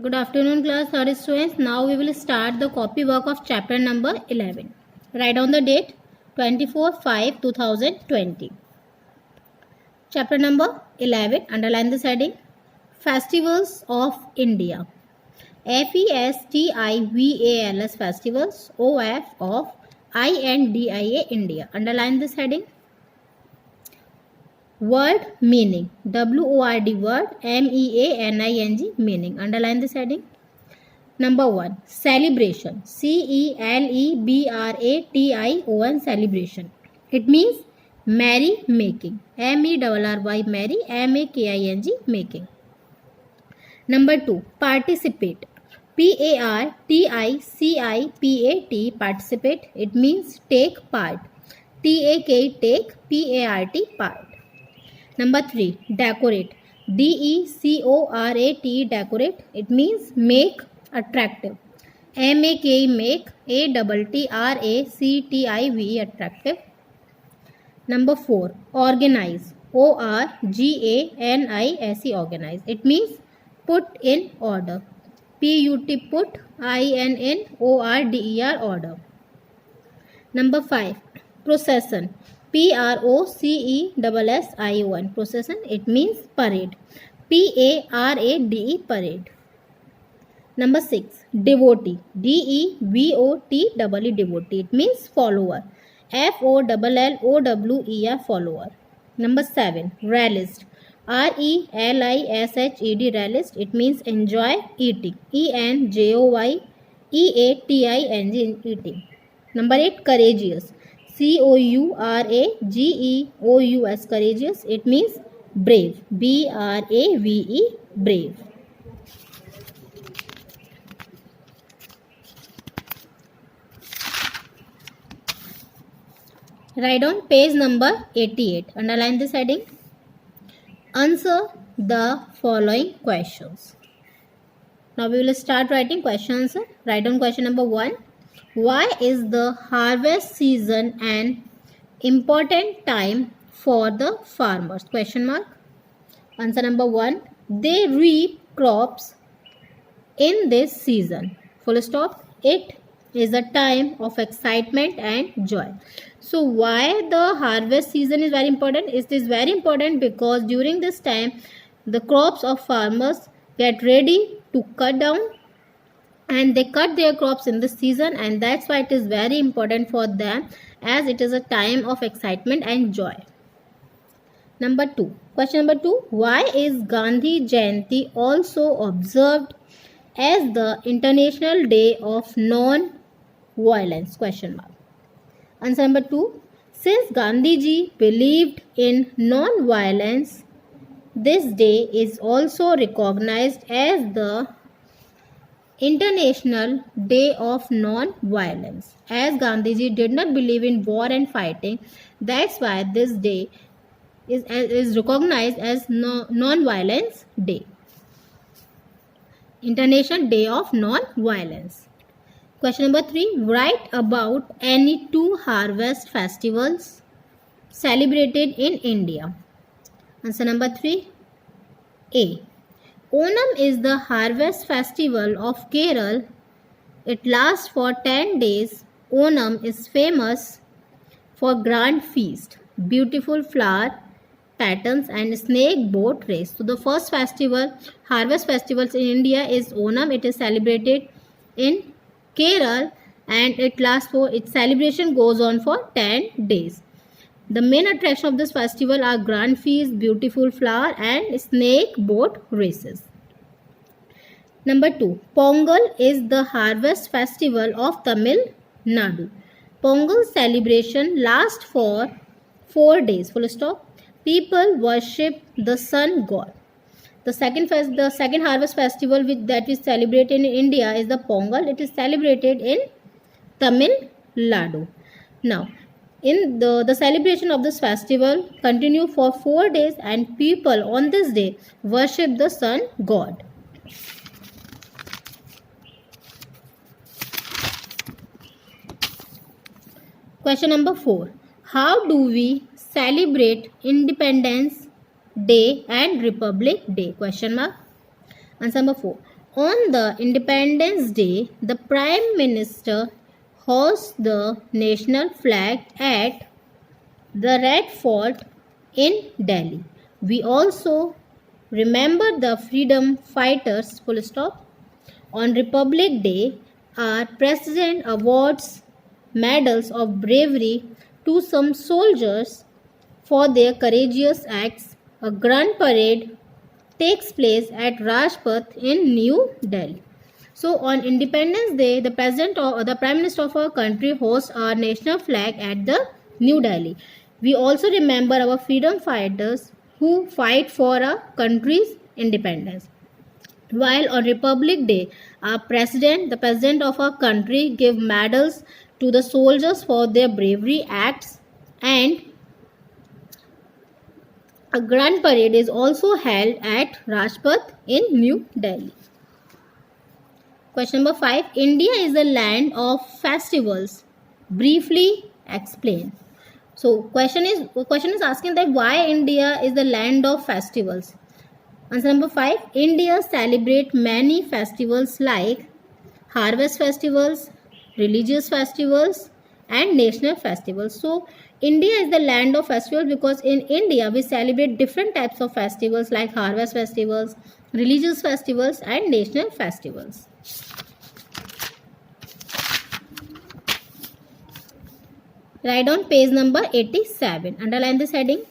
Good afternoon, class. Sorry, students. Now we will start the copy work of chapter number 11. Write down the date 24/5/2020. Chapter number 11. Underline this heading. Festivals of India. FESTIVALS Festivals. OF of INDIA India. Underline this heading. Word meaning. WORD word. MEANING meaning. Underline this heading. Number 1. Celebration. CELEBRATION celebration. It means merry making. MERRY merry. MAKING making. Number 2. Participate. PARTICIPAT participate. It means take part. TAK take. PART part. Number 3. Decorate. DECORAT decorate. It means make attractive. MAKE make. ATTRACTIVE attractive. Number 4. Organize. ORGANISE organize. It means put in order. PUT put. INNORDER order. Number 5. Procession. PROCESSION procession. It means parade. PARADE parade. Number 6. Devotee. DEVOTEE devotee. It means follower. FOLLOWER follower. Number 7. Relish. RELISHED relish. It means enjoy eating. ENJOY EATING eating. Number 8. Courageous. COURAGEOUS courageous. It means brave. BRAVE brave. Write on page number 88. Underline this heading. Answer the following questions. Now we will start writing question answer. Write down question number 1. Why is the harvest season an important time for the farmers? Question mark. Answer number 1. They reap crops in this season. Full stop. It is a time of excitement and joy. So why the harvest season is very important? It is very important because during this time the crops of farmers get ready to cut down, and they cut their crops in this season, and that's why it is very important for them, as it is a time of excitement and joy. Number 2. Question number 2. Why is Gandhi Jayanti also observed as the International Day of Non-Violence? Question mark. Answer number 2. Since Gandhiji believed in non-violence, this day is also recognized as the International Day of Non-Violence. As Gandhiji did not believe in war and fighting, that's why this day is recognized as Non-Violence Day. International Day of Non-Violence. Question number 3. Write about any 2 harvest festivals celebrated in India. Answer number 3. A. Onam is the harvest festival of Kerala. It lasts for 10 days. Onam is famous for grand feast, beautiful flower patterns and snake boat race. So the first festival, harvest festivals in India is Onam. It is celebrated in Kerala and its celebration goes on for 10 days. The main attraction of this festival are grand feast, beautiful flower and snake boat races. Number 2. Pongal is the harvest festival of Tamil Nadu. Pongal celebration lasts for 4 days. Full stop. People worship the sun god. The second harvest festival that we celebrate in India is the Pongal. It is celebrated in Tamil Nadu. Now, in the celebration of this festival continue for 4 days, and people on this day worship the sun god. Question number 4. How do we celebrate Independence Day and Republic Day? Question mark. Answer number 4. On the Independence Day, the Prime Minister hoists the national flag at the Red Fort in Delhi. We also remember the freedom fighters. Full stop. On Republic Day, our president awards medals of bravery to some soldiers for their courageous acts. A grand parade takes place at Rajpath in New Delhi. So on Independence Day, the president or the prime minister of our country hosts our national flag at the New Delhi. We also remember our freedom fighters who fight for our country's independence. While on Republic Day, our president, the president of our country, give medals to the soldiers for their bravery acts, and a grand parade is also held at Rajpath in New Delhi. Question number 5. India is a land of festivals. Briefly explain. So question is asking that why India is the land of festivals. Answer number 5. India celebrate many festivals like harvest festivals, religious festivals, and national festivals. So India is the land of festivals because in India we celebrate different types of festivals like harvest festivals, religious festivals, and national festivals. Write on page number 87. Underline this heading.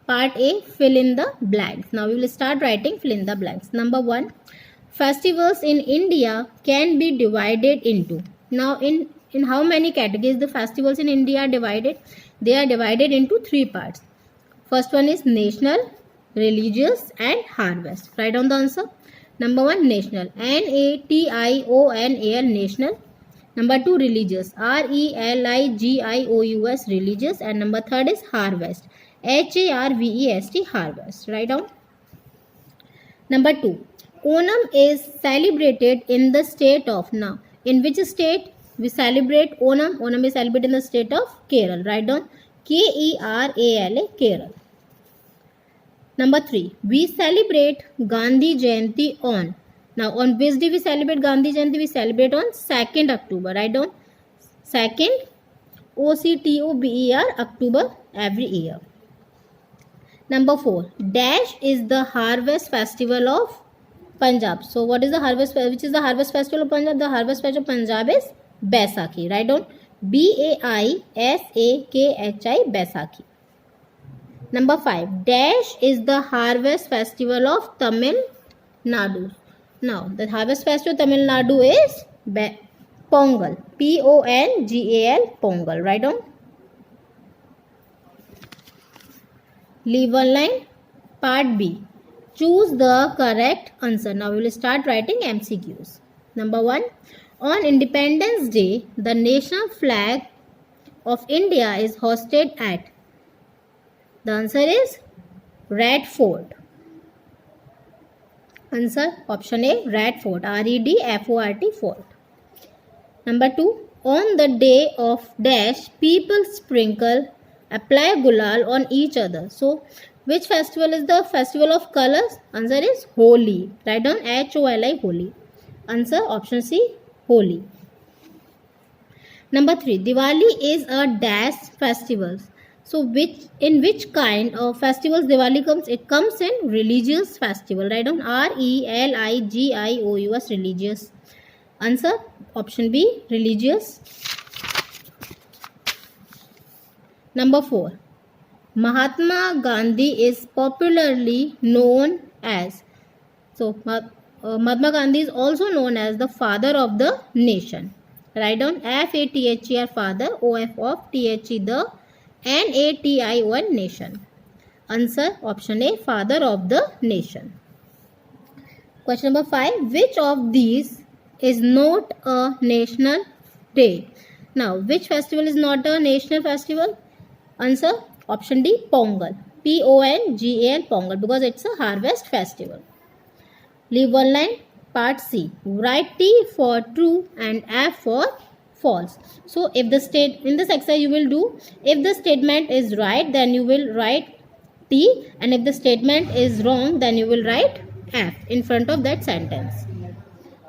Part A, fill in the blanks. Now we will start writing fill in the blanks. Number 1, festivals in India can be divided into. Now in how many categories the festivals in India are divided? They are divided into 3 parts. First one is national, religious, and harvest. Write down the answer. Number 1, national. National, national. Number 2, religious. Religious, religious. And number 3 is harvest. Harvest, harvest. Write down. Number 2, Onam is celebrated in the state of. Now, in which state we celebrate Onam? Onam is celebrated in the state of Kerala. Write down. Kerala, Kerala. Number 3, we celebrate Gandhi Jayanti on. Now, on which day we celebrate Gandhi Jayanti? We celebrate on 2nd October. Write down. 2nd October, October every year. Number 4, Dash is the harvest festival of Punjab. So, what is the harvest? Which is the harvest festival of Punjab? The harvest festival of Punjab is Baisakhi. Write down. Baisakhi, Baisakhi. Number 5, Dash is the harvest festival of Tamil Nadu. Now, the harvest festival of Tamil Nadu is Pongal. Pongal, Pongal. Write down. Leave one line. Part B. Choose the correct answer. Now we will start writing MCQs. Number 1. On Independence Day, the national flag of India is hoisted at. The answer is Red Fort. Answer option A, Red Fort. REDFORT, Fort. Number 2. On the day of Dash, people sprinkle, apply gulal on each other. So, which festival is the festival of colors? Answer is Holi. Write down HOLI, Holi. Answer option C, Holi. Number 3. Diwali is a dash festival. So, in which kind of festivals Diwali comes? It comes in religious festival. Write down RELIGIOUS, religious. Answer option B, religious. Number 4. Mahatma Gandhi is popularly known as. So, Mahatma Gandhi is also known as the father of the nation. Write down FATHER, father, OF of THE, the, NATION, nation. Answer option A, father of the nation. Question number 5. Which of these is not a national day? Now, which festival is not a national festival? Answer option D, Pongal. PONGAL, Pongal, because it's a harvest festival. Leave one line. Part C. Write T for true and F for false. So, if the in this exercise you will do, if the statement is right, then you will write T, and if the statement is wrong, then you will write F in front of that sentence.